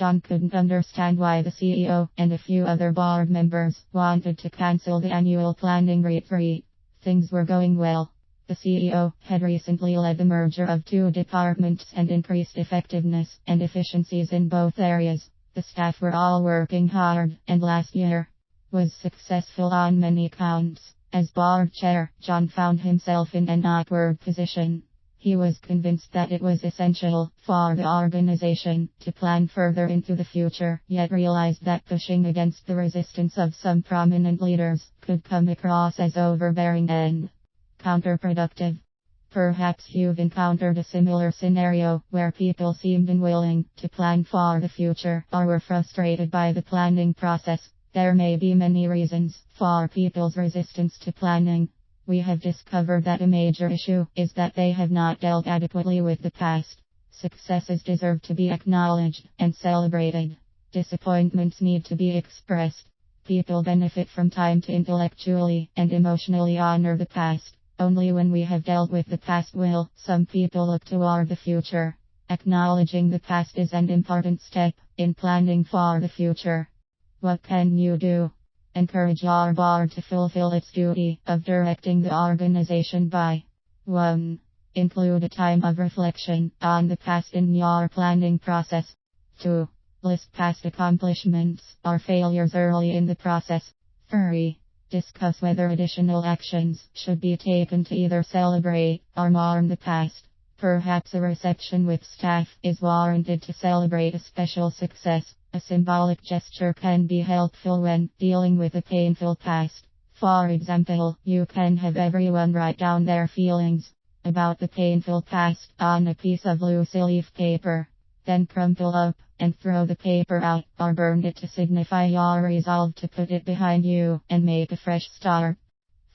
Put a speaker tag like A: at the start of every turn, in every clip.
A: John couldn't understand why the CEO and a few other board members wanted to cancel the annual planning retreat. Things were going well. The CEO had recently led the merger of two departments and increased effectiveness and efficiencies in both areas. The staff were all working hard, and last year was successful on many counts. As board chair, John found himself in an awkward position. He was convinced that it was essential for the organization to plan further into the future, yet realized that pushing against the resistance of some prominent leaders could come across as overbearing and counterproductive. Perhaps you've encountered a similar scenario where people seemed unwilling to plan for the future or were frustrated by the planning process. There may be many reasons for people's resistance to planning. We have discovered that a major issue is that they have not dealt adequately with the past. Successes deserve to be acknowledged and celebrated. Disappointments need to be expressed. People benefit from time to intellectually and emotionally honor the past. Only when we have dealt with the past will some people look toward the future. Acknowledging the past is an important step in planning for the future. What can you do? Encourage your board to fulfill its duty of directing the organization by 1. Include a time of reflection on the past in your planning process. 2. List past accomplishments or failures early in the process. 3. Discuss whether additional actions should be taken to either celebrate or mourn the past. Perhaps a reception with staff is warranted to celebrate a special success. A symbolic gesture can be helpful when dealing with a painful past. For example, you can have everyone write down their feelings about the painful past on a piece of loose leaf paper. Then crumple up and throw the paper out or burn it to signify your resolve to put it behind you and make a fresh start.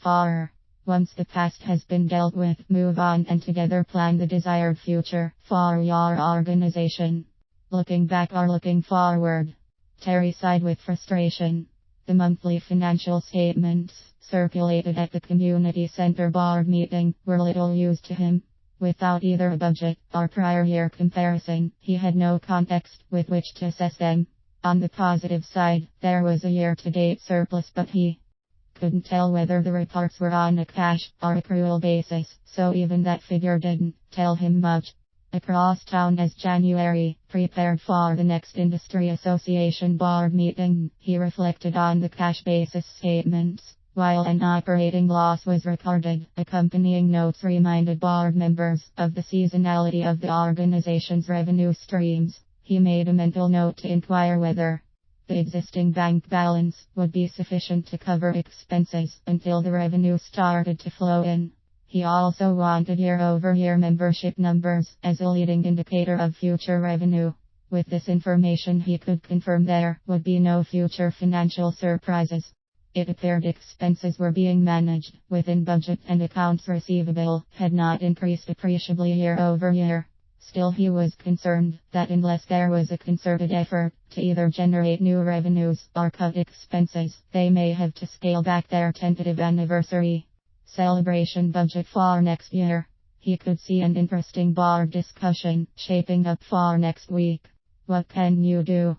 A: 4. Once the past has been dealt with, move on and together plan the desired future for your organization. Looking back or looking forward. Terry sighed with frustration. The monthly financial statements circulated at the community center board meeting were little use to him. Without either a budget or prior year comparison, he had no context with which to assess them. On the positive side, there was a year-to-date surplus, but he couldn't tell whether the reports were on a cash or accrual basis, so even that figure didn't tell him much. Across town as January prepared for the next Industry Association board meeting, he reflected on the cash basis statements. While an operating loss was recorded, accompanying notes reminded board members of the seasonality of the organization's revenue streams. He made a mental note to inquire whether the existing bank balance would be sufficient to cover expenses until the revenue started to flow in. He also wanted year-over-year membership numbers as a leading indicator of future revenue. With this information, he could confirm there would be no future financial surprises. It appeared expenses were being managed within budget and accounts receivable had not increased appreciably year-over-year. Still, he was concerned that unless there was a concerted effort to either generate new revenues or cut expenses, they may have to scale back their tentative anniversary celebration budget for next year. He could see an interesting board discussion shaping up for next week. What can you do?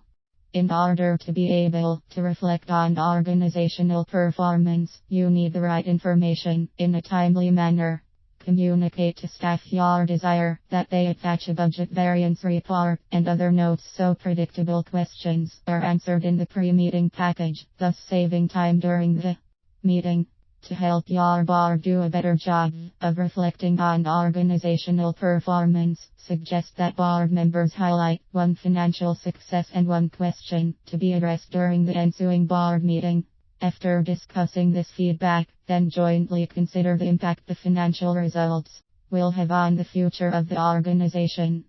A: In order to be able to reflect on organizational performance, you need the right information in a timely manner. Communicate to staff your desire that they attach a budget variance report and other notes so predictable questions are answered in the pre-meeting package, thus saving time during the meeting. To help your board do a better job of reflecting on organizational performance, suggest that board members highlight one financial success and one question to be addressed during the ensuing board meeting. After discussing this feedback, then jointly consider the impact the financial results will have on the future of the organization.